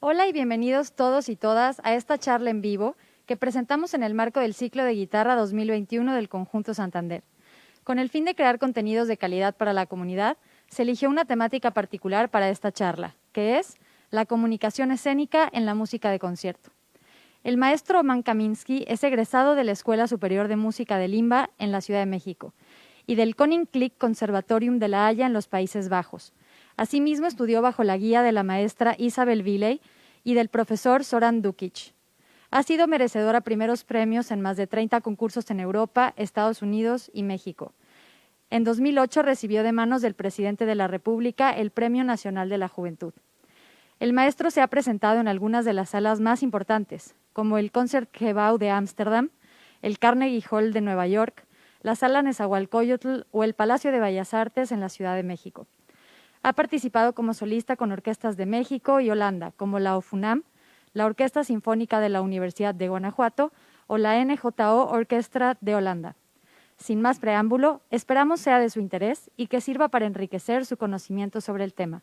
Hola y bienvenidos todos y todas a esta charla en vivo que presentamos en el marco del ciclo de guitarra 2021 del Conjunto Santander. Con el fin de crear contenidos de calidad para la comunidad, se eligió una temática particular para esta charla, que es la comunicación escénica en la música de concierto. El maestro Oman Kaminsky es egresado de la Escuela Superior de Música de Limba en la Ciudad de México y del Koninklijke Conservatorium de La Haya en los Países Bajos. Asimismo, estudió bajo la guía de la maestra Isabel Villey y del profesor Zoran Dukic. Ha sido merecedor a primeros premios en más de 30 concursos en Europa, Estados Unidos y México. En 2008 recibió de manos del presidente de la República el Premio Nacional de la Juventud. El maestro se ha presentado en algunas de las salas más importantes, como el Concertgebouw de Ámsterdam, el Carnegie Hall de Nueva York, la Sala Nezahualcóyotl o el Palacio de Bellas Artes en la Ciudad de México. Ha participado como solista con orquestas de México y Holanda, como la OFUNAM, la Orquesta Sinfónica de la Universidad de Guanajuato o la NJO Orquestra de Holanda. Sin más preámbulo, esperamos sea de su interés y que sirva para enriquecer su conocimiento sobre el tema.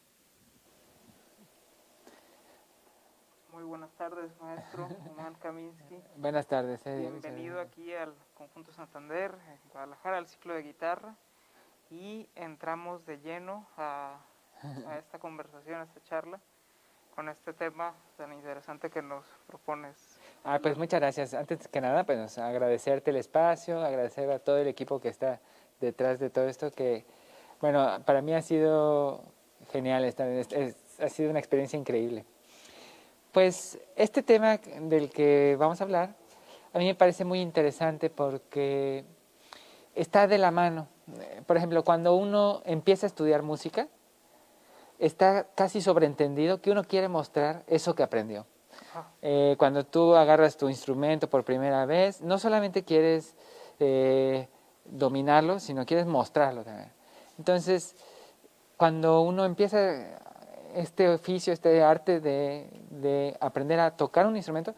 Muy buenas tardes, maestro Oman Kaminsky. Buenas tardes. Bienvenido aquí al Conjunto Santander, en Guadalajara, al ciclo de guitarra. Y entramos de lleno a esta conversación, a esta charla, con este tema tan interesante que nos propones. Pues muchas gracias. Antes que nada, pues agradecerte el espacio, agradecer a todo el equipo que está detrás de todo esto, que, bueno, para mí ha sido genial, ha sido una experiencia increíble. Pues este tema del que vamos a hablar, a mí me parece muy interesante porque está de la mano. Por ejemplo, cuando uno empieza a estudiar música, está casi sobreentendido que uno quiere mostrar eso que aprendió. Cuando tú agarras tu instrumento por primera vez, no solamente quieres dominarlo, sino quieres mostrarlo también. Entonces, cuando uno empieza este oficio, este arte de aprender a tocar un instrumento,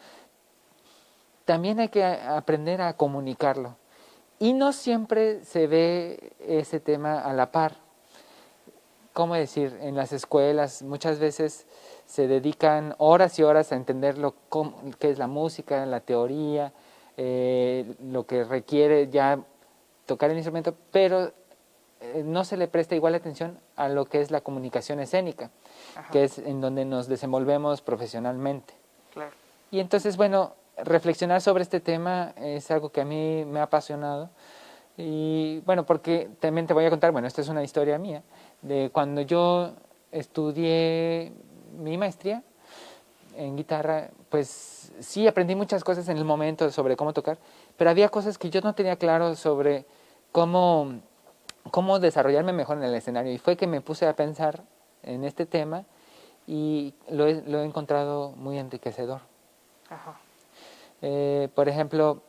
también hay que aprender a comunicarlo. Y no siempre se ve ese tema a la par. ¿Cómo decir? En las escuelas muchas veces se dedican horas y horas a entender qué es la música, la teoría, lo que requiere ya tocar el instrumento, pero no se le presta igual atención a lo que es la comunicación escénica, que es en donde nos desenvolvemos profesionalmente. Claro. Y entonces, bueno, reflexionar sobre este tema es algo que a mí me ha apasionado. Y bueno, porque también te voy a contar, bueno, esta es una historia mía, de cuando yo estudié mi maestría en guitarra, pues sí aprendí muchas cosas en el momento sobre cómo tocar, pero había cosas que yo no tenía claro sobre cómo desarrollarme mejor en el escenario. Y fue que me puse a pensar en este tema y lo he encontrado muy enriquecedor. Ajá. Por ejemplo,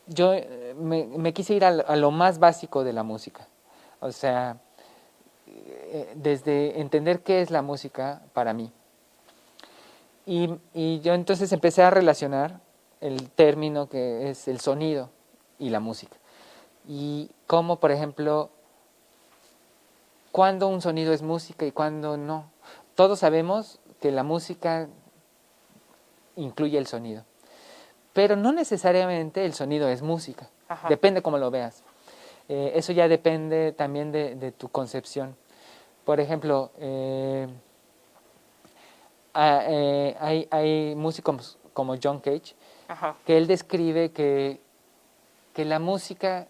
yo me quise ir a lo más básico de la música. O sea, desde entender qué es la música para mí. Y yo entonces empecé a relacionar el término que es el sonido y la música. Y cómo, por ejemplo, cuándo un sonido es música y cuándo no. Todos sabemos que la música incluye el sonido, pero no necesariamente el sonido es música. Ajá. Depende cómo lo veas. Eso ya depende también de tu concepción. Por ejemplo, hay músicos como John Cage, Ajá. que él describe que la música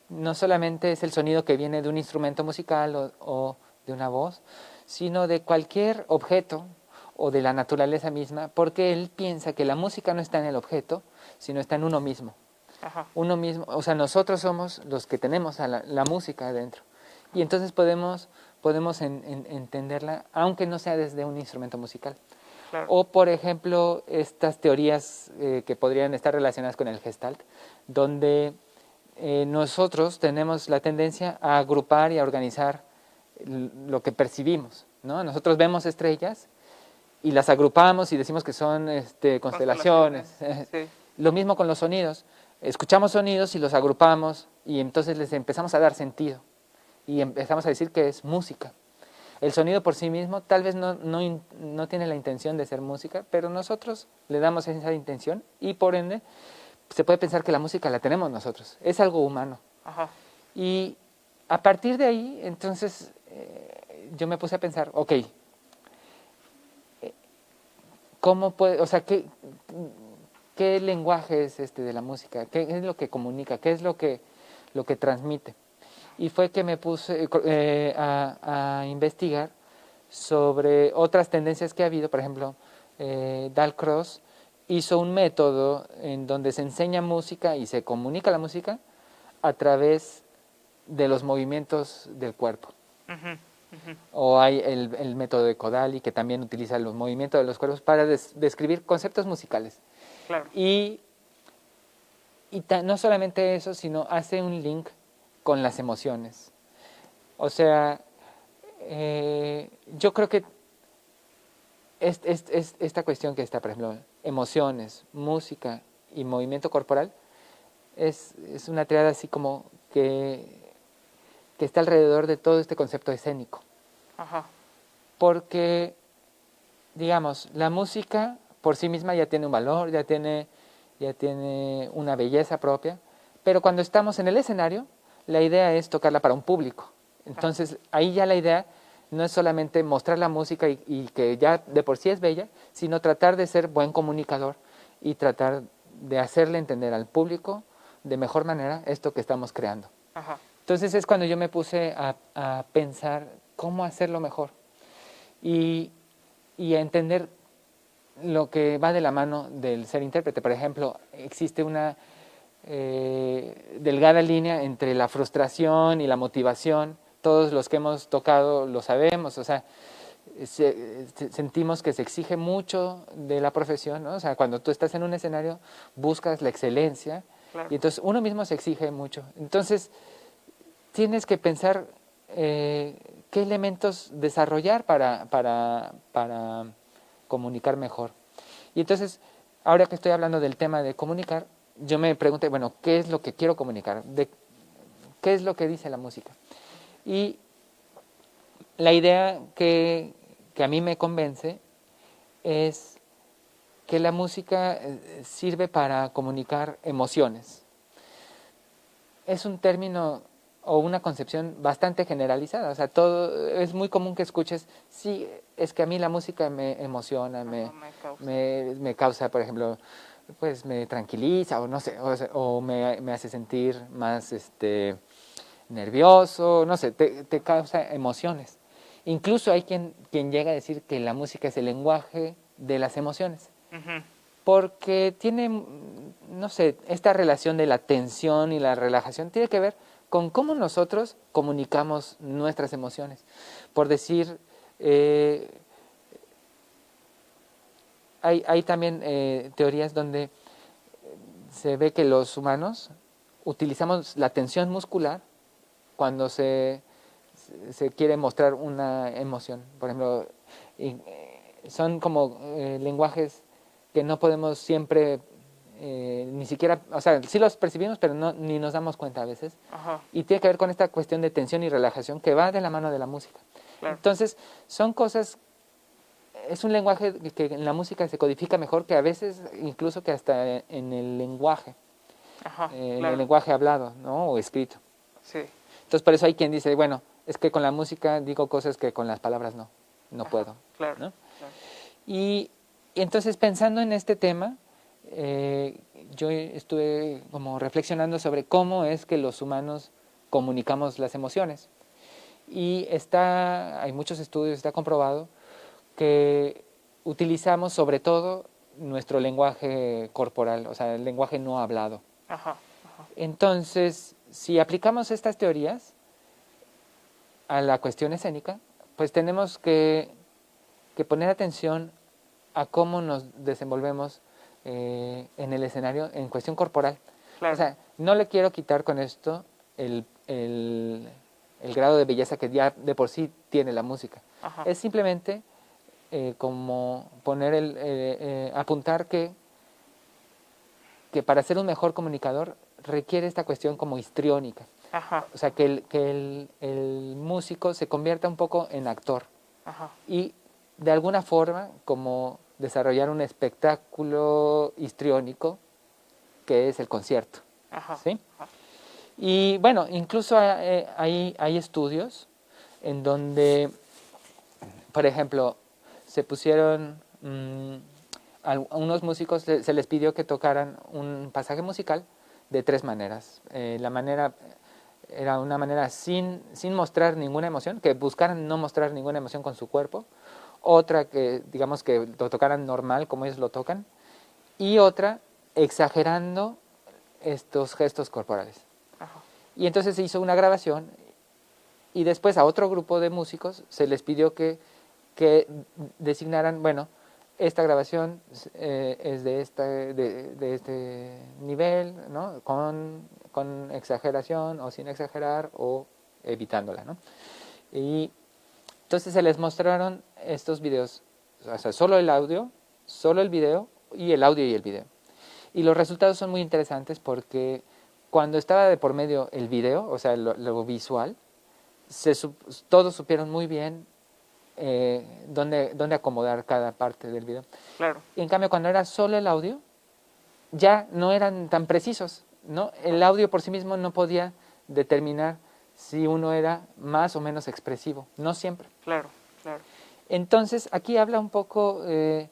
no solamente es el sonido que viene de un instrumento musical o de una voz, sino de cualquier objeto o de la naturaleza misma, porque él piensa que la música no está en el objeto, sino está en uno mismo. Ajá. Uno mismo, o sea, nosotros somos los que tenemos a la música adentro. Y entonces podemos entenderla, aunque no sea desde un instrumento musical. Claro. O, por ejemplo, estas teorías que podrían estar relacionadas con el Gestalt, donde nosotros tenemos la tendencia a agrupar y a organizar lo que percibimos, ¿no? Nosotros vemos estrellas y las agrupamos y decimos que son constelaciones. Sí. Lo mismo con los sonidos. Escuchamos sonidos y los agrupamos y entonces les empezamos a dar sentido y empezamos a decir que es música. El sonido por sí mismo tal vez no tiene la intención de ser música, pero nosotros le damos esa intención y por ende se puede pensar que la música la tenemos nosotros, es algo humano. Ajá. Y a partir de ahí, entonces, yo me puse a pensar, ok, ¿cómo puede, o sea, qué lenguaje es este de la música? ¿Qué es lo que comunica? ¿Qué es lo que transmite? Y fue que me puse a investigar sobre otras tendencias que ha habido. Por ejemplo, Dalcroze hizo un método en donde se enseña música y se comunica la música a través de los movimientos del cuerpo. Ujú, ujú. O hay el método de Kodali, que también utiliza los movimientos de los cuerpos para describir conceptos musicales. Claro. Y no solamente eso, sino hace un link con las emociones. O sea, yo creo que esta cuestión que está, por ejemplo, emociones, música y movimiento corporal, es una triada así como que está alrededor de todo este concepto escénico. Ajá. Porque, digamos, la música por sí misma ya tiene un valor, ya tiene una belleza propia, pero cuando estamos en el escenario, la idea es tocarla para un público. Entonces, ahí ya la idea no es solamente mostrar la música y que ya de por sí es bella, sino tratar de ser buen comunicador y tratar de hacerle entender al público de mejor manera esto que estamos creando. Ajá. Entonces es cuando yo me puse a pensar cómo hacerlo mejor y a entender lo que va de la mano del ser intérprete. Por ejemplo, existe una delgada línea entre la frustración y la motivación. Todos los que hemos tocado lo sabemos, o sea, sentimos que se exige mucho de la profesión, ¿no? O sea, cuando tú estás en un escenario buscas la excelencia, Claro. y entonces uno mismo se exige mucho. Entonces tienes que pensar qué elementos desarrollar para comunicar mejor. Y entonces, ahora que estoy hablando del tema de comunicar, yo me pregunté, bueno, ¿qué es lo que quiero comunicar? ¿Qué es lo que dice la música? Y la idea que a mí me convence es que la música sirve para comunicar emociones. Es un término o una concepción bastante generalizada, o sea, es muy común que escuches, sí, es que a mí la música me emociona, me causa, por ejemplo, pues me tranquiliza o no sé, o me hace sentir más nervioso, no sé, te causa emociones. Incluso hay quien llega a decir que la música es el lenguaje de las emociones. Ujú. Porque tiene, no sé, esta relación de la tensión y la relajación tiene que ver con cómo nosotros comunicamos nuestras emociones. Por decir, hay también teorías donde se ve que los humanos utilizamos la tensión muscular cuando se quiere mostrar una emoción. Por ejemplo, son como lenguajes que no podemos siempre, ni siquiera, o sea, sí los percibimos, pero ni nos damos cuenta a veces. Ajá. Y tiene que ver con esta cuestión de tensión y relajación que va de la mano de la música. Claro. Entonces, son cosas, es un lenguaje que en la música se codifica mejor que a veces, incluso que hasta en el lenguaje, Ajá. en Claro. el lenguaje hablado, ¿no? O escrito. Sí. Entonces, por eso hay quien dice, bueno, es que con la música digo cosas que con las palabras no Ajá. puedo. Claro. ¿No? Claro. Y entonces, pensando en este tema, yo estuve como reflexionando sobre cómo es que los humanos comunicamos las emociones. Y hay muchos estudios, está comprobado que utilizamos sobre todo nuestro lenguaje corporal, o sea, el lenguaje no hablado. Ajá. Ajá. Entonces, si aplicamos estas teorías a la cuestión escénica, pues tenemos que poner atención a cómo nos desenvolvemos en el escenario en cuestión corporal. Claro. O sea, no le quiero quitar con esto el grado de belleza que ya de por sí tiene la música. Ajá. Es simplemente como apuntar que para ser un mejor comunicador requiere esta cuestión como histriónica. Ajá. O sea, que el músico se convierta un poco en actor. Ajá. y de alguna forma como desarrollar un espectáculo histriónico que es el concierto. Ajá. ¿Sí? Ajá. Y bueno, incluso hay estudios en donde, por ejemplo, se pusieron a unos músicos, se les pidió que tocaran un pasaje musical de tres maneras. La manera era una manera sin mostrar ninguna emoción, que buscaran no mostrar ninguna emoción con su cuerpo. Otra que, digamos, que lo tocaran normal, como ellos lo tocan. Y otra, exagerando estos gestos corporales. Ajá. Y entonces se hizo una grabación y después a otro grupo de músicos se les pidió que designaran, bueno, esta grabación es de este nivel, ¿no? Con exageración o sin exagerar o evitándola, ¿no? Y entonces se les mostraron estos videos, o sea, solo el audio, solo el video y el audio y el video. Y los resultados son muy interesantes porque cuando estaba de por medio el video, o sea, lo visual, todos supieron muy bien dónde acomodar cada parte del video. Claro. Y en cambio, cuando era solo el audio, ya no eran tan precisos, ¿no? El audio por sí mismo no podía determinar si uno era más o menos expresivo, no siempre. Claro. Claro. Entonces, aquí habla un poco de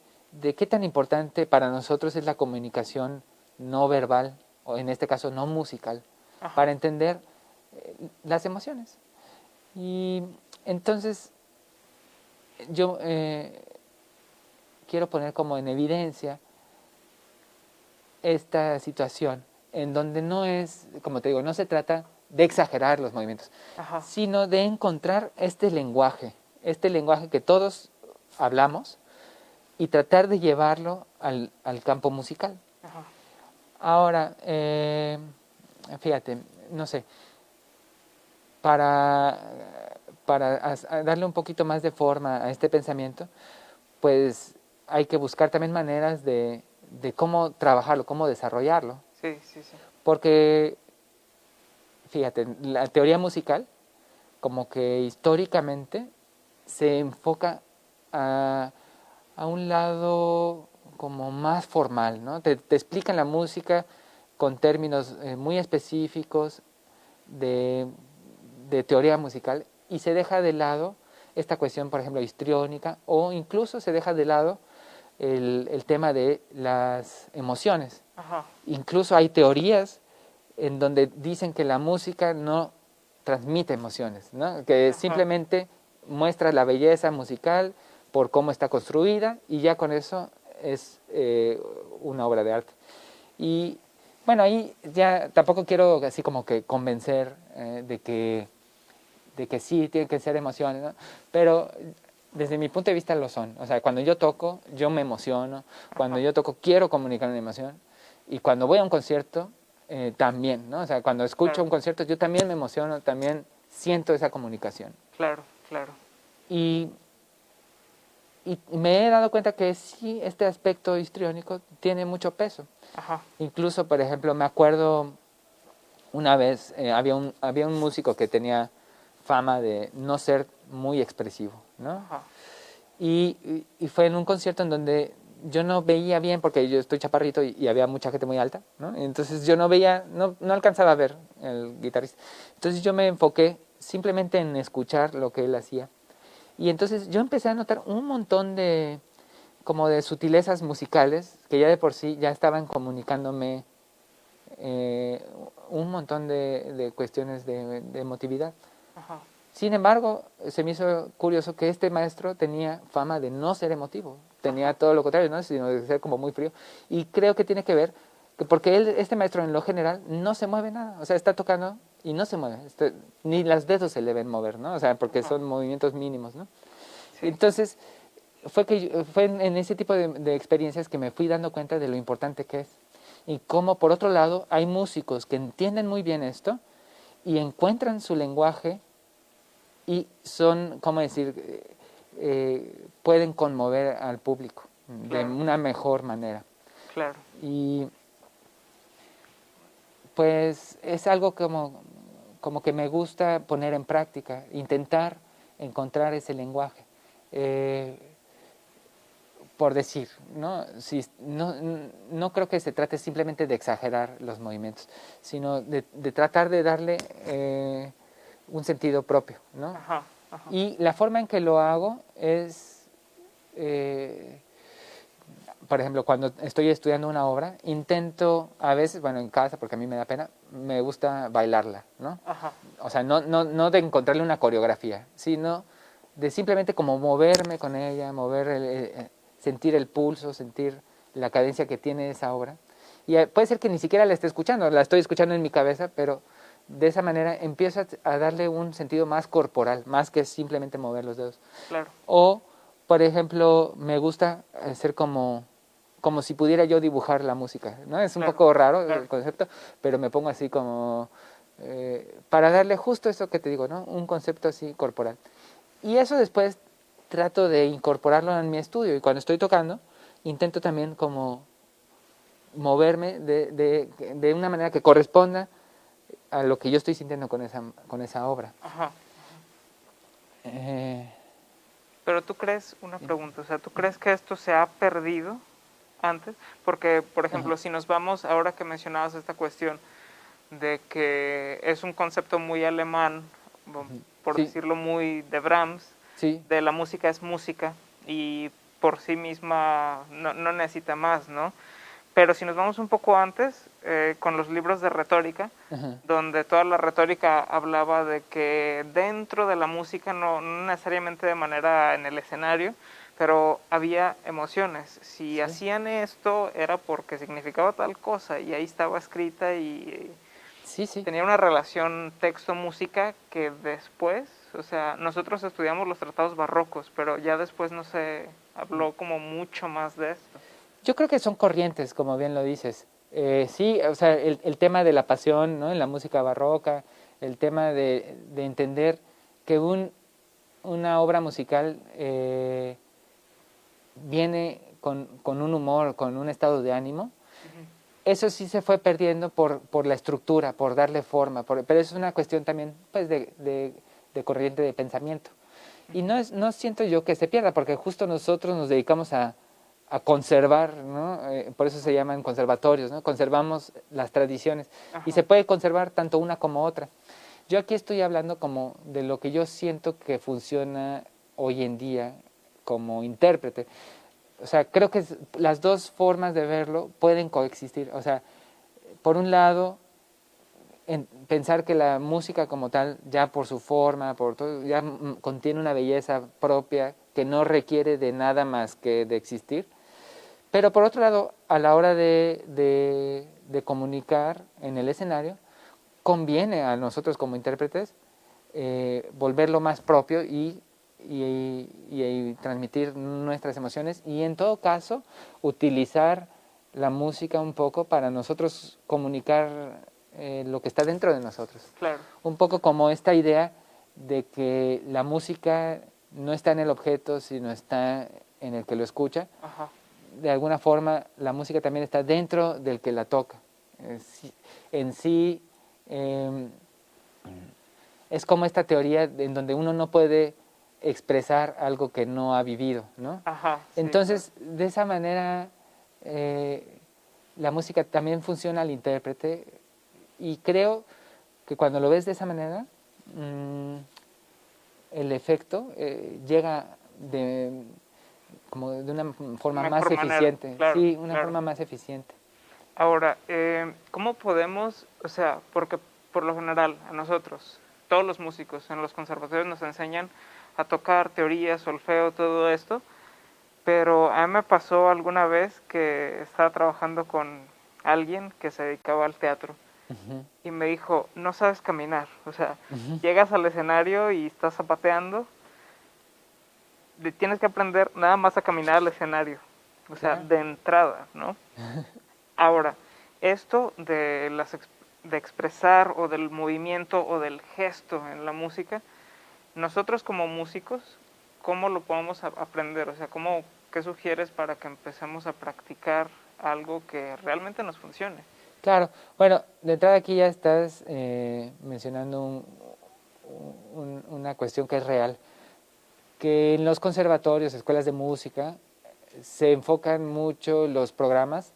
qué tan importante para nosotros es la comunicación no verbal, o en este caso no musical, Ajá. para entender las emociones. Y entonces, yo quiero poner como en evidencia esta situación en donde no es, como te digo, no se trata de exagerar los movimientos, Ajá. sino de encontrar este lenguaje que todos hablamos y tratar de llevarlo al campo musical. Ajá. Ahora, fíjate, no sé, para darle un poquito más de forma a este pensamiento, pues hay que buscar también maneras de cómo trabajarlo, cómo desarrollarlo. Sí, sí, sí. Porque, fíjate, la teoría musical, como que históricamente se enfoca a un lado como más formal, ¿no? Te explican la música con términos muy específicos de teoría musical y se deja de lado esta cuestión, por ejemplo, histriónica, o incluso se deja de lado el tema de las emociones. Ajá. Incluso hay teorías en donde dicen que la música no transmite emociones, ¿no? Que Ajá. simplemente muestra la belleza musical por cómo está construida y ya con eso es una obra de arte. Y bueno, ahí ya tampoco quiero así como que convencer de que sí tienen que ser emociones, ¿no? Pero desde mi punto de vista lo son. O sea, cuando yo toco, yo me emociono. Cuando yo toco, quiero comunicar una emoción. Y cuando voy a un concierto, también, ¿no? O sea, cuando escucho Claro. un concierto, yo también me emociono, también siento esa comunicación. Claro. Claro. Y me he dado cuenta que sí, este aspecto histriónico tiene mucho peso. Ajá. Incluso, por ejemplo, me acuerdo una vez, había un músico que tenía fama de no ser muy expresivo, ¿no? Ajá. Y fue en un concierto en donde yo no veía bien, porque yo estoy chaparrito y había mucha gente muy alta, ¿no? Entonces yo no veía, no alcanzaba a ver el guitarrista. Entonces yo me enfoqué simplemente en escuchar lo que él hacía. Y entonces yo empecé a notar un montón como de sutilezas musicales que ya de por sí ya estaban comunicándome un montón de cuestiones de emotividad. Ajá. Sin embargo, se me hizo curioso que este maestro tenía fama de no ser emotivo, tenía todo lo contrario, ¿no? Sino de ser como muy frío. Y creo que tiene que ver, porque este maestro en lo general no se mueve nada, o sea, está tocando y no se mueve, ni las dedos se le ven mover, ¿no? O sea, porque son movimientos mínimos, ¿no? Sí. Entonces, fue en ese tipo de experiencias que me fui dando cuenta de lo importante que es. Y cómo, por otro lado, hay músicos que entienden muy bien esto y encuentran su lenguaje y son, ¿cómo decir?, pueden conmover al público de Claro. una mejor manera. Claro. Y pues es algo como que me gusta poner en práctica, intentar encontrar ese lenguaje, por decir, ¿no? Si, no creo que se trate simplemente de exagerar los movimientos, sino de tratar de darle un sentido propio, ¿no? Ajá, ajá. Y la forma en que lo hago es, por ejemplo, cuando estoy estudiando una obra, intento a veces, bueno, en casa, porque a mí me da pena, me gusta bailarla, ¿no? Ajá. O sea, no de encontrarle una coreografía, sino de simplemente como moverme con ella, sentir el pulso, sentir la cadencia que tiene esa obra. Y puede ser que ni siquiera la esté escuchando, la estoy escuchando en mi cabeza, pero de esa manera empiezo a darle un sentido más corporal, más que simplemente mover los dedos. Claro. O, por ejemplo, me gusta hacer como si pudiera yo dibujar la música, ¿no? Es un Claro, poco raro claro. el concepto, pero me pongo así como para darle justo eso que te digo, ¿no? Un concepto así corporal. Y eso después trato de incorporarlo en mi estudio, y cuando estoy tocando intento también como moverme de una manera que corresponda a lo que yo estoy sintiendo con esa obra. Ajá. Eh, Pero tú crees, una pregunta, o sea, ¿tú crees que esto se ha perdido antes? Porque, por ejemplo, si nos vamos, ahora que mencionabas esta cuestión de que es un concepto muy alemán, por sí, decirlo muy de Brahms, sí, de la música es música y por sí misma no necesita más, ¿no? Pero si nos vamos un poco antes, con los libros de retórica, ajá, donde toda la retórica hablaba de que dentro de la música, no necesariamente de manera en el escenario, pero había emociones. Si sí, hacían esto era porque significaba tal cosa y ahí estaba escrita y sí, sí. tenía una relación texto-música que después, o sea, nosotros estudiamos los tratados barrocos, pero ya después no se habló como mucho más de esto. Yo creo que son corrientes, como bien lo dices. Sí, o sea, el tema de la pasión, ¿no? En la música barroca, el tema de entender que una obra musical viene con un humor, con un estado de ánimo. Eso sí se fue perdiendo por la estructura, por darle forma, pero es una cuestión también pues, de corriente de pensamiento. Y no siento yo que se pierda, porque justo nosotros nos dedicamos a conservar, ¿no? Por eso se llaman conservatorios, ¿no? Conservamos las tradiciones. Ajá. Y se puede conservar tanto una como otra. Yo aquí estoy hablando como de lo que yo siento que funciona hoy en día como intérprete. O sea, creo que las dos formas de verlo pueden coexistir. O sea, por un lado, pensar que la música como tal, ya por su forma, por todo, ya contiene una belleza propia que no requiere de nada más que de existir. Pero por otro lado, a la hora de comunicar en el escenario, conviene a nosotros como intérpretes volverlo más propio y transmitir nuestras emociones y en todo caso utilizar la música un poco para nosotros comunicar lo que está dentro de nosotros. Claro. Un poco como esta idea de que la música no está en el objeto, sino está en el que lo escucha. Ajá. De alguna forma la música también está dentro del que la toca. En sí es como esta teoría en donde uno no puede expresar algo que no ha vivido, ¿no? Ajá, sí, Entonces, de esa manera, la música también funciona al intérprete y creo que cuando lo ves de esa manera, el efecto llega como de una forma más mejor manera, eficiente. claro, Sí, una claro. forma más eficiente. Ahora, ¿cómo podemos, o sea, porque por lo general a nosotros, todos los músicos en los conservatorios nos enseñan a tocar teoría, solfeo, todo esto, pero a mí me pasó alguna vez que estaba trabajando con alguien que se dedicaba al teatro Uh-huh, y me dijo, no sabes caminar, o sea, uh-huh. llegas al escenario y estás zapateando, tienes que aprender nada más a caminar al escenario, o sea, Claro. de entrada, ¿no? Ahora, esto de expresar o del movimiento o del gesto en la música, nosotros como músicos, ¿cómo lo podemos aprender? O sea, ¿qué sugieres para que empecemos a practicar algo que realmente nos funcione? Claro, bueno, de entrada aquí ya estás mencionando una cuestión que es real, que en los conservatorios, escuelas de música, se enfocan mucho los programas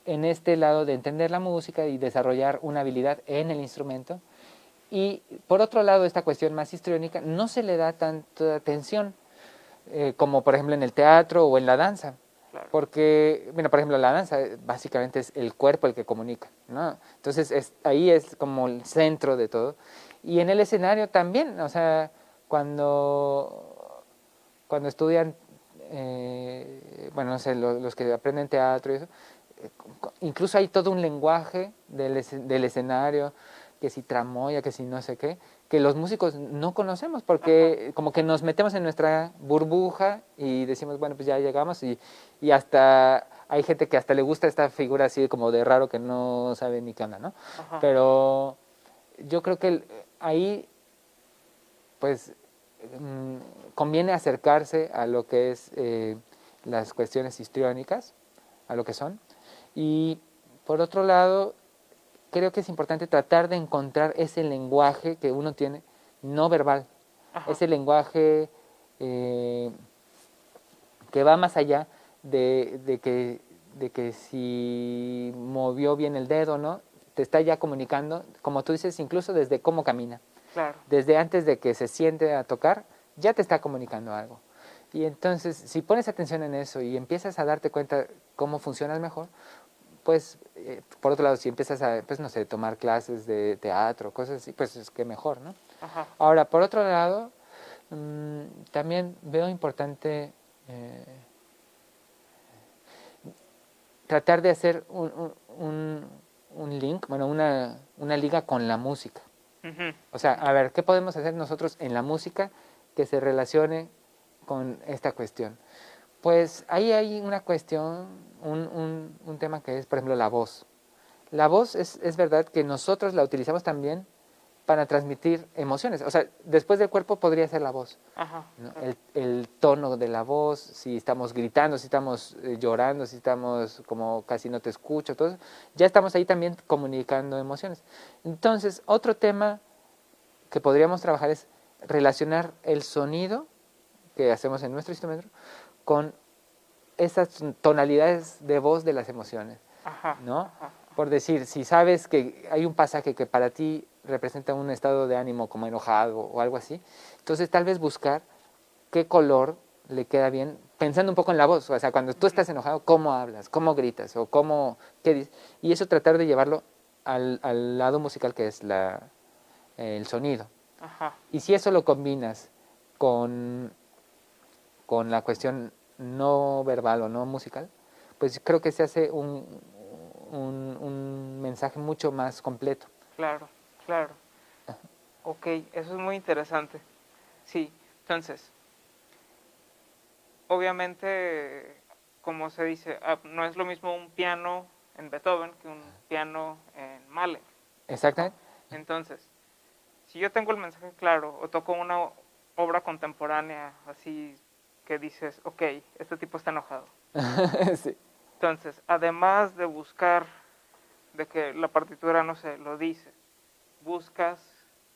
en este lado de entender la música y desarrollar una habilidad en el instrumento. Y por otro lado, esta cuestión más histriónica no se le da tanta atención como por ejemplo en el teatro o en la danza. Claro. Porque, bueno, por ejemplo, la danza básicamente es el cuerpo el que comunica, ¿no? Entonces ahí es como el centro de todo. Y en el escenario también, o sea, cuando estudian, bueno, no sé, los que aprenden teatro y eso, incluso hay todo un lenguaje del escenario, que si tramoya, que si no sé qué, que los músicos no conocemos porque como que nos metemos en nuestra burbuja y decimos, bueno, pues ya llegamos y hasta hay gente que hasta le gusta esta figura así como de raro que no sabe ni qué onda, ¿no? Ajá. Pero yo creo que ahí pues conviene acercarse a lo que es las cuestiones histriónicas, a lo que son. Y por otro lado, creo que es importante tratar de encontrar ese lenguaje que uno tiene no verbal, Ajá. ese lenguaje que va más allá de que si movió bien el dedo, ¿no? Te está ya comunicando, como tú dices, incluso desde cómo camina. Claro. Desde antes de que se siente a tocar, ya te está comunicando algo. Y entonces, si pones atención en eso y empiezas a darte cuenta cómo funcionas mejor, pues, por otro lado, si empiezas a, pues, no sé, tomar clases de teatro, cosas así, pues es que mejor, ¿no? Ajá. Ahora, por otro lado, también veo importante tratar de hacer un link, bueno, una liga con la música. Ujú. O sea, a ver, ¿qué podemos hacer nosotros en la música que se relacione con esta cuestión? Pues ahí hay una cuestión, un tema que es, por ejemplo, la voz. La voz es verdad que nosotros la utilizamos también para transmitir emociones. O sea, después del cuerpo podría ser la voz, Ajá. ¿no? Claro. El tono de la voz, si estamos gritando, si estamos llorando, si estamos como casi no te escucho, todo eso, ya estamos ahí también comunicando emociones. Entonces, otro tema que podríamos trabajar es relacionar el sonido que hacemos en nuestro instrumento con esas tonalidades de voz de las emociones, Ajá. ¿no? Ajá. Por decir, si sabes que hay un pasaje que para ti representa un estado de ánimo como enojado o algo así, entonces tal vez buscar qué color le queda bien, pensando un poco en la voz, o sea, cuando tú estás enojado, cómo hablas, cómo gritas o qué dices, y eso tratar de llevarlo al lado musical que es el sonido. Ajá. Y si eso lo combinas con, con la cuestión no verbal o no musical, pues creo que se hace un mensaje mucho más completo. Claro. Claro. Ok, eso es muy interesante. Sí, entonces, obviamente, como se dice, no es lo mismo un piano en Beethoven que un piano en Mahler, ¿no? Exactamente. Entonces, si yo tengo el mensaje claro o toco una obra contemporánea así que dices, ok, este tipo está enojado. Sí. Entonces, además de buscar, de que la partitura, no sé, lo dice, buscas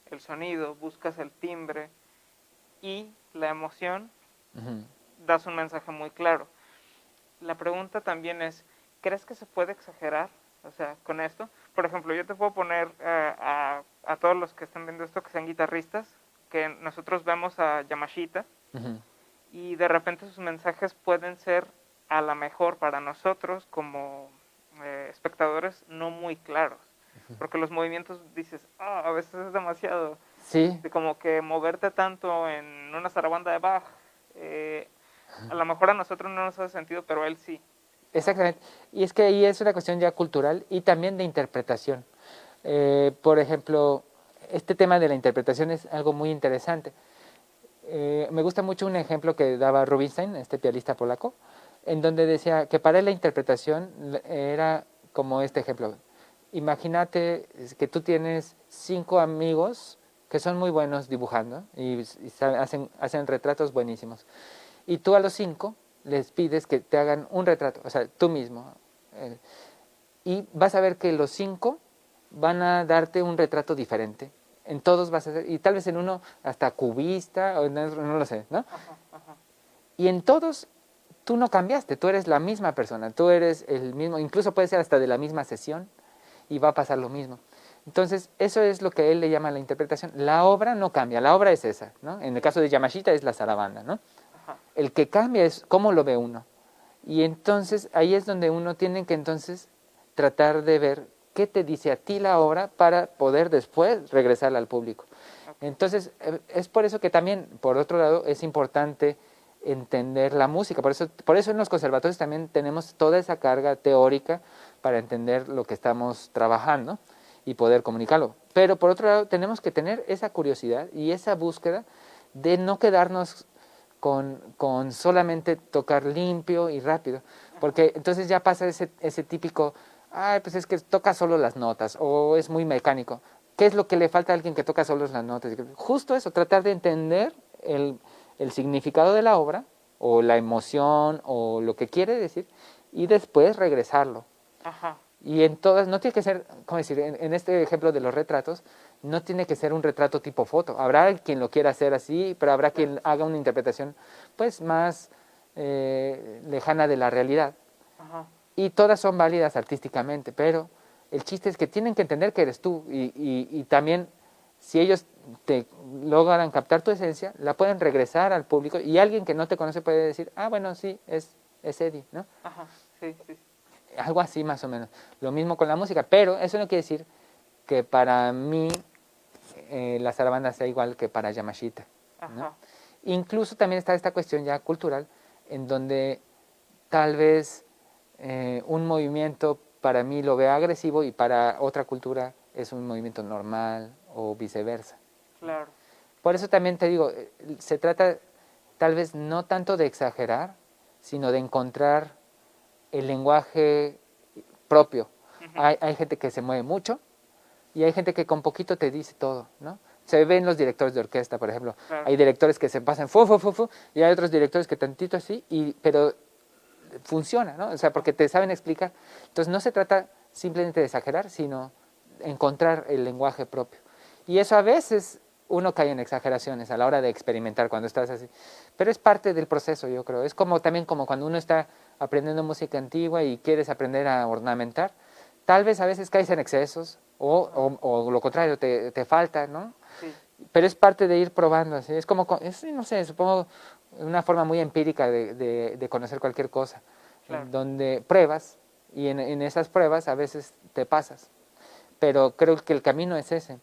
el sonido, buscas el timbre y la emoción, Ujú. das un mensaje muy claro. La pregunta también es, ¿crees que se puede exagerar? O sea, con esto. Por ejemplo, yo te puedo poner a todos los que están viendo esto, que sean guitarristas, que nosotros vemos a Yamashita, Ujú. y de repente sus mensajes pueden ser, a la mejor para nosotros como espectadores, no muy claros. Porque los movimientos dices, a veces es demasiado. Sí, De como que moverte tanto en una zarabanda de Bach, a lo mejor a nosotros no nos hace sentido, pero a él sí. exactamente. Y es que ahí es una cuestión ya cultural y también de interpretación. Por ejemplo, este tema de la interpretación es algo muy interesante. Me gusta mucho un ejemplo que daba Rubinstein, este pianista polaco, en donde decía que para él la interpretación era como este ejemplo. Imagínate que tú tienes 5 amigos que son muy buenos dibujando y hacen retratos buenísimos. Y tú a los 5 les pides que te hagan un retrato, o sea, tú mismo. eh, y vas a ver que los 5 van a darte un retrato diferente. En todos vas a ser, y tal vez en uno hasta cubista, o no lo sé, ¿no? Ajá, ajá. Y en todos tú no cambiaste, tú eres la misma persona, tú eres el mismo, incluso puede ser hasta de la misma sesión y va a pasar lo mismo. Entonces, eso es lo que él le llama la interpretación. La obra no cambia, la obra es esa, ¿no? En el caso de Yamashita es la zarabanda, ¿no? Ajá. El que cambia es cómo lo ve uno. Y entonces, ahí es donde uno tiene que entonces tratar de ver qué te dice a ti la obra para poder después regresarla al público. Entonces, es por eso que también, por otro lado, es importante entender la música. Por eso en los conservatorios también tenemos toda esa carga teórica para entender lo que estamos trabajando y poder comunicarlo. Pero por otro lado, tenemos que tener esa curiosidad y esa búsqueda de no quedarnos con solamente tocar limpio y rápido, porque entonces ya pasa ese típico, ay, pues es que toca solo las notas, o es muy mecánico. ¿Qué es lo que le falta a alguien que toca solo las notas? Justo eso, tratar de entender el significado de la obra, o la emoción, o lo que quiere decir, y después regresarlo. Ajá. Y en todas, no tiene que ser, ¿cómo decir? En este ejemplo de los retratos, no tiene que ser un retrato tipo foto. Habrá quien lo quiera hacer así, pero habrá quien haga una interpretación pues más lejana de la realidad. Ajá. Y todas son válidas artísticamente, pero el chiste es que tienen que entender que eres tú y también si ellos te logran captar tu esencia, la pueden regresar al público y alguien que no te conoce puede decir, ah, bueno, sí, es Eddie, ¿no? Ajá. Sí, sí. Algo así más o menos. Lo mismo con la música, pero eso no quiere decir que para mí la zarabanda sea igual que para Yamashita, ¿no? Ajá. Incluso también está esta cuestión ya cultural, en donde tal vez un movimiento para mí lo vea agresivo y para otra cultura es un movimiento normal o viceversa. Claro. Por eso también te digo, se trata tal vez no tanto de exagerar, sino de encontrar el lenguaje propio. Ujú. Hay gente que se mueve mucho y hay gente que con poquito te dice todo, ¿no? Se ven los directores de orquesta, por ejemplo. Claro. Hay directores que se pasan fu, fu, fu, fu, y hay otros directores que tantito así, pero funciona, ¿no? O sea, porque te saben explicar. Entonces no se trata simplemente de exagerar, sino encontrar el lenguaje propio. Y eso a veces uno cae en exageraciones a la hora de experimentar cuando estás así. Pero es parte del proceso, yo creo. Es como también como cuando uno está aprendiendo música antigua y quieres aprender a ornamentar. Tal vez a veces caes en excesos o lo contrario, te falta, ¿no? Sí. Pero es parte de ir probando, así. Es como, no sé, supongo una forma muy empírica de conocer cualquier cosa, Claro. en donde pruebas y en esas pruebas a veces te pasas. Pero creo que el camino es ese.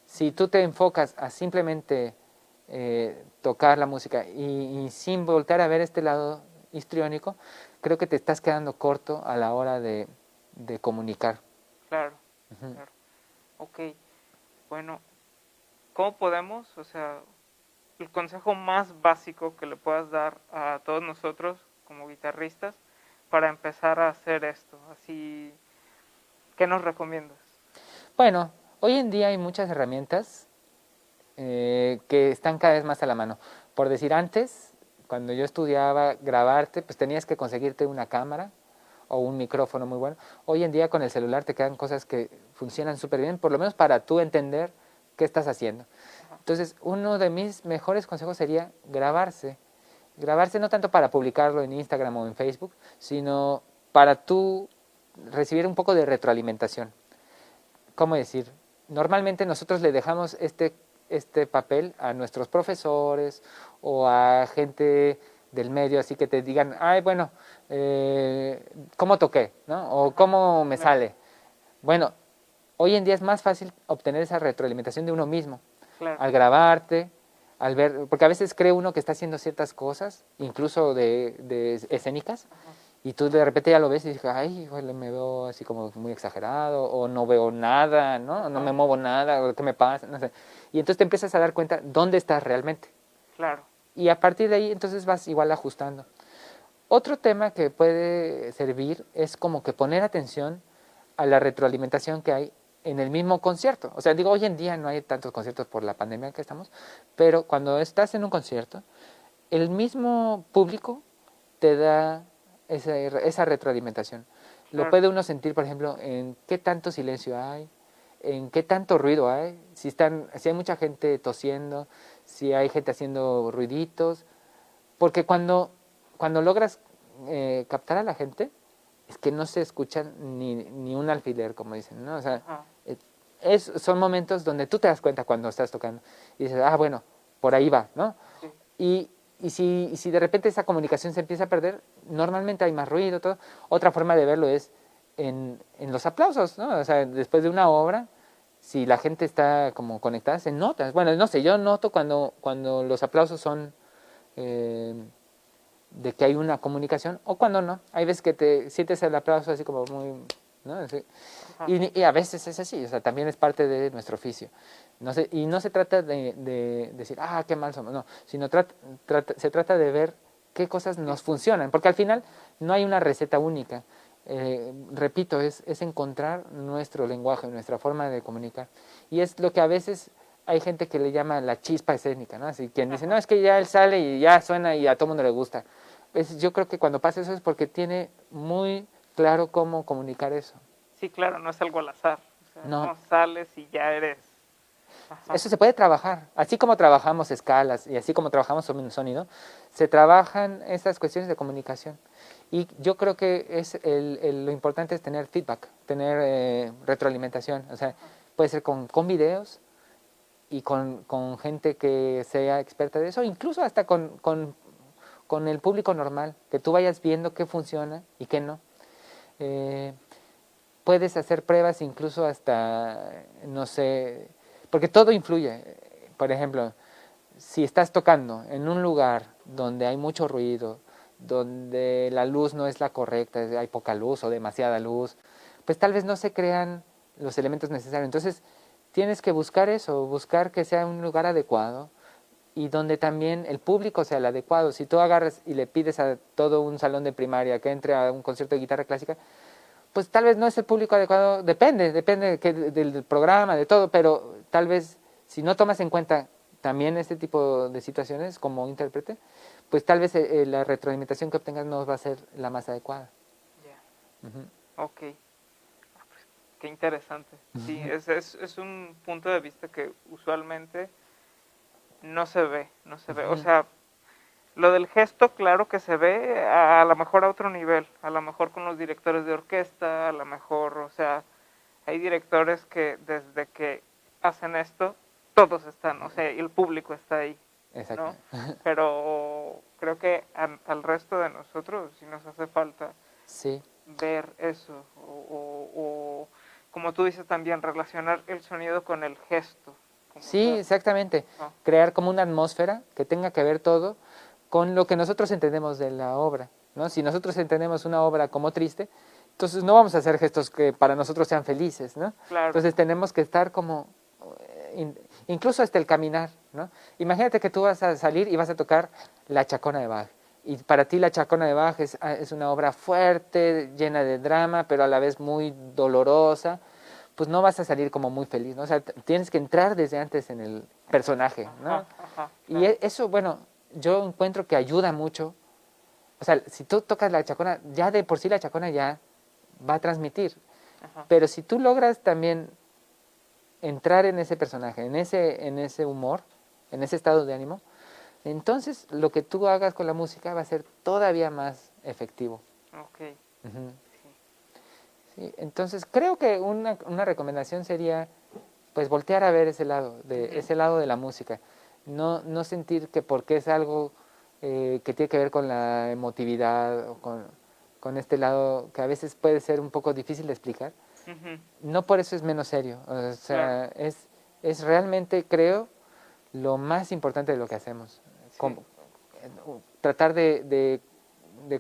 Si tú te enfocas a simplemente tocar la música y sin voltar a ver este lado histriónico, creo que te estás quedando corto a la hora de comunicar. Claro. Ujú. Claro. Ok. Bueno, ¿cómo podemos, o sea, el consejo más básico que le puedas dar a todos nosotros como guitarristas para empezar a hacer esto? Así, ¿qué nos recomiendas? Bueno, hoy en día hay muchas herramientas que están cada vez más a la mano. Por decir, antes, cuando yo estudiaba grabarte, pues tenías que conseguirte una cámara o un micrófono muy bueno. Hoy en día con el celular te quedan cosas que funcionan súper bien, por lo menos para tú entender qué estás haciendo. Entonces, uno de mis mejores consejos sería grabarse. Grabarse no tanto para publicarlo en Instagram o en Facebook, sino para tú recibir un poco de retroalimentación. ¿Cómo decir? Normalmente nosotros le dejamos este papel a nuestros profesores o a gente del medio, así que te digan, ay, bueno, ¿cómo toqué? ¿No? O ¿cómo me sale? Bueno, hoy en día es más fácil obtener esa retroalimentación de uno mismo, Claro. al grabarte, al ver, porque a veces cree uno que está haciendo ciertas cosas, incluso de escénicas, Ajá. y tú de repente ya lo ves y dices, ay, híjole, me veo así como muy exagerado, o no veo nada, ¿no? No me Ajá. muevo nada, o qué me pasa, no sé. Y entonces te empiezas a dar cuenta dónde estás realmente. Claro. Y a partir de ahí entonces vas igual ajustando. Otro tema que puede servir es como que poner atención a la retroalimentación que hay en el mismo concierto. O sea, digo, hoy en día no hay tantos conciertos por la pandemia que estamos, pero cuando estás en un concierto, el mismo público te da esa retroalimentación. Lo Claro. puede uno sentir, por ejemplo, en qué tanto silencio hay, en qué tanto ruido hay, si hay mucha gente tosiendo, si hay gente haciendo ruiditos, porque cuando cuando logras captar a la gente, es que no se escucha ni un alfiler, como dicen, ¿no? O sea, Ajá. son momentos donde tú te das cuenta cuando estás tocando y dices, ah, bueno, por ahí va, ¿no? Sí. Y si de repente esa comunicación se empieza a perder, normalmente hay más ruido, todo. Otra forma de verlo es en los aplausos, ¿no? O sea, después de una obra, si la gente está como conectada, se nota. Bueno, no sé, yo noto cuando los aplausos son de que hay una comunicación o cuando no. Hay veces que te sientes el aplauso así como muy, ¿no? Así. Ajá. Y a veces es así, o sea, también es parte de nuestro oficio. Y no se trata de decir, ah, qué mal somos, no, sino se trata de ver qué cosas nos funcionan, porque al final no hay una receta única. Repito, es encontrar nuestro lenguaje, nuestra forma de comunicar. Y es lo que a veces hay gente que le llama la chispa escénica, ¿no? Así quien dice, no, es que ya él sale y ya suena y a todo mundo le gusta. Pues yo creo que cuando pasa eso es porque tiene muy claro cómo comunicar eso. Sí, claro, no es algo al azar. O sea, No, no sales y ya eres. Ajá. eso se puede trabajar. Así como trabajamos escalas y así como trabajamos sonido, se trabajan estas cuestiones de comunicación. Y yo creo que lo importante es tener feedback, tener retroalimentación. O sea, puede ser con videos y con gente que sea experta de eso, incluso hasta con el público normal, que tú vayas viendo qué funciona y qué no. Puedes hacer pruebas incluso hasta, no sé, porque todo influye. Por ejemplo, si estás tocando en un lugar donde hay mucho ruido, donde la luz no es la correcta, hay poca luz o demasiada luz, pues tal vez no se crean los elementos necesarios. Entonces, tienes que buscar eso, buscar que sea un lugar adecuado y donde también el público sea el adecuado. Si tú agarras y le pides a todo un salón de primaria que entre a un concierto de guitarra clásica, pues tal vez no es el público adecuado, depende del programa, de todo, pero tal vez si no tomas en cuenta también este tipo de situaciones como intérprete, pues tal vez la retroalimentación que obtengas no va a ser la más adecuada. Ya. Ujú. Ok. Ah, pues, qué interesante. Sí, es un punto de vista que usualmente no se ve, no se ve. O sea, lo del gesto, claro que se ve a lo mejor a otro nivel, a lo mejor con los directores de orquesta, a lo mejor, o sea, hay directores que desde que hacen esto, todos están, o sea, y el público está ahí, Exacto. ¿no? Pero creo que al resto de nosotros sí nos hace falta Sí, ver eso, o como tú dices también, relacionar el sonido con el gesto. Como sí, tal. exactamente. Ah, Crear como una atmósfera que tenga que ver todo con lo que nosotros entendemos de la obra, ¿no? Si nosotros entendemos una obra como triste, entonces no vamos a hacer gestos que para nosotros sean felices, ¿no? claro. Entonces tenemos que estar como, incluso hasta el caminar, ¿no? Imagínate que tú vas a salir y vas a tocar La Chacona de Bach. Y para ti La Chacona de Bach es una obra fuerte, llena de drama, pero a la vez muy dolorosa. Pues no vas a salir como muy feliz, ¿no? O sea, tienes que entrar desde antes en el personaje, ¿no? Ajá, ajá, Y claro. eso, bueno, yo encuentro que ayuda mucho. O sea, si tú tocas la chacona, ya de por sí la chacona ya va a transmitir. Ajá. Pero si tú logras también entrar en ese personaje, en ese humor, en ese estado de ánimo, entonces lo que tú hagas con la música va a ser todavía más efectivo. Ok, Ujú. sí. Sí, entonces creo que una recomendación sería pues voltear a ver Ujú. ese lado de la música. No sentir que porque es algo que tiene que ver con la emotividad o con este lado que a veces puede ser un poco difícil de explicar, Ujú, no por eso es menos serio. O claro, sea, es realmente, creo, lo más importante de lo que hacemos. sí. Tratar de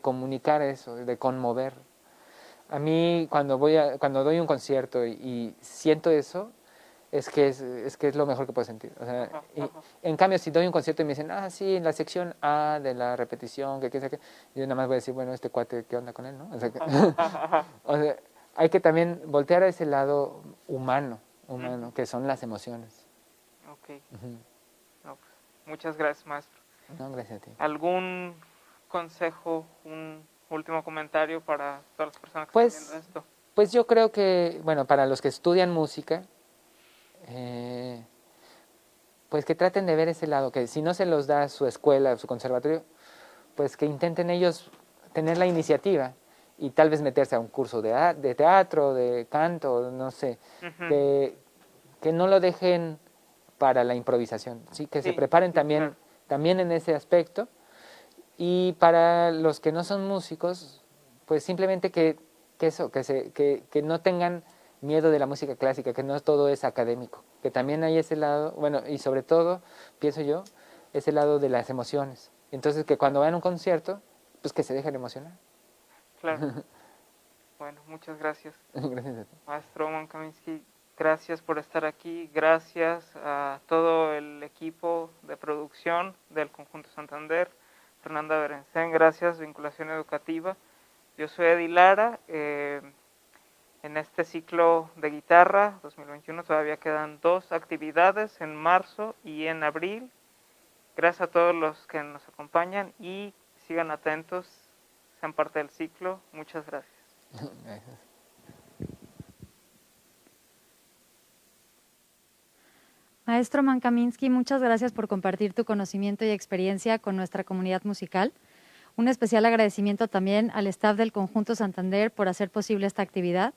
comunicar eso, de conmover. A mí cuando doy un concierto y siento eso, es que es lo mejor que puedo sentir. O sea, Ajá, y, ajá. en cambio, si doy un concierto y me dicen, ah, sí, en la sección A de la repetición, que qué sé qué, yo nada más voy a decir, bueno, este cuate, ¿qué onda con él, no? O sea, Ajá, ajá. o sea, hay que también voltear a ese lado Ujú, que son las emociones. ok, Ujú. no, pues, muchas gracias, maestro. No, gracias a ti. ¿Algún consejo, un último comentario para todas las personas que están viendo Pues, esto? pues yo creo que, bueno, para los que estudian música, eh, pues que traten de ver ese lado, que si no se los da su escuela, su conservatorio, pues que intenten ellos tener la iniciativa y tal vez meterse a un curso de teatro, de canto, no sé, que no lo dejen para la improvisación, ¿sí? Que se preparen también, también en ese aspecto. Y para los que no son músicos, pues simplemente que no tengan miedo de la música clásica, que no todo es académico, que también hay ese lado, bueno, y sobre todo, pienso yo, ese lado de las emociones. Entonces, que cuando vayan a un concierto, pues que se dejen emocionar. Claro. Bueno, muchas gracias. Gracias a ti. Maestro Roman Kaminsky, gracias por estar aquí, gracias a todo el equipo de producción del Conjunto Santander, Fernanda Berensten, gracias, Vinculación Educativa. Yo soy Eddie Lara, en este ciclo de guitarra 2021 todavía quedan 2 actividades, en marzo y en abril. Gracias a todos los que nos acompañan y sigan atentos, sean parte del ciclo. Muchas gracias. Gracias. Maestro Mankaminsky, muchas gracias por compartir tu conocimiento y experiencia con nuestra comunidad musical. Un especial agradecimiento también al staff del Conjunto Santander por hacer posible esta actividad,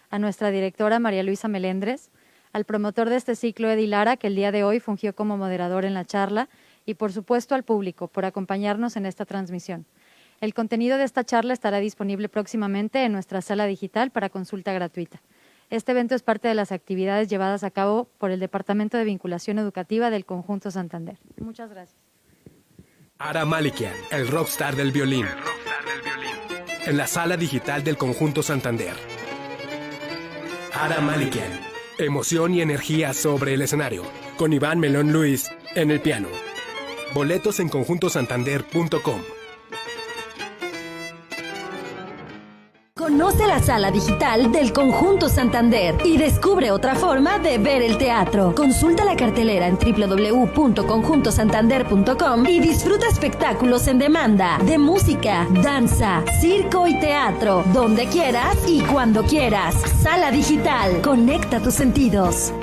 a nuestra directora María Luisa Melendres, al promotor de este ciclo Eddie Lara, que el día de hoy fungió como moderador en la charla, y por supuesto al público por acompañarnos en esta transmisión. El contenido de esta charla estará disponible próximamente en nuestra sala digital para consulta gratuita. Este evento es parte de las actividades llevadas a cabo por el Departamento de Vinculación Educativa del Conjunto Santander. Muchas gracias. Ara Malikian, el rockstar del violín. En la sala digital del Conjunto Santander. Ara Malikian, emoción y energía sobre el escenario, con Iván Melón Luis en el piano. Boletos en conjuntosantander.com. Conoce la sala digital del Conjunto Santander y descubre otra forma de ver el teatro. Consulta la cartelera en www.conjuntosantander.com y disfruta espectáculos en demanda de música, danza, circo y teatro, donde quieras y cuando quieras. Sala digital, conecta tus sentidos.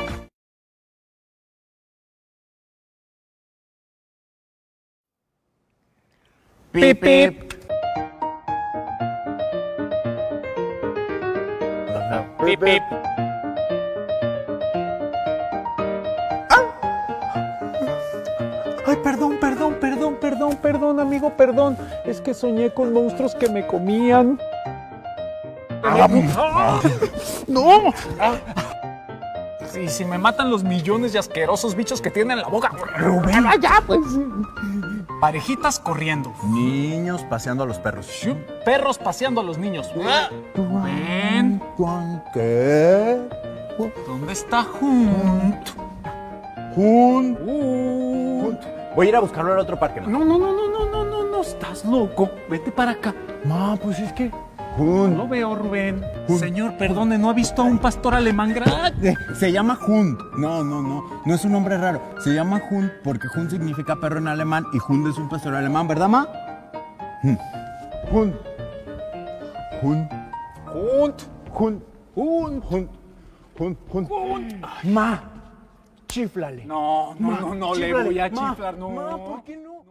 Pip, pip. Pip, pip. Ay, perdón, amigo, perdón. Es que soñé con monstruos que me comían. ¡No! Y si me matan los millones de asquerosos bichos que tienen en la boca. Rubén, ya, pues. Parejitas corriendo. Niños paseando a los perros. Perros paseando a los niños. Rubén. ¿Qué? ¿Dónde está Hunt? Hunt. Voy a ir a buscarlo al otro parque. No, estás loco. Vete para acá. Ma, pues es que... No lo veo, Rubén. Señor, perdone, ¿no ha visto a un pastor alemán grande? Se llama Hund. No es un nombre raro. Se llama Hund porque Hund significa perro en alemán y Hund es un pastor alemán, ¿verdad, ma? Hund. Ma, chiflale. No, le voy a chiflar, no. Ma, ¿por qué no?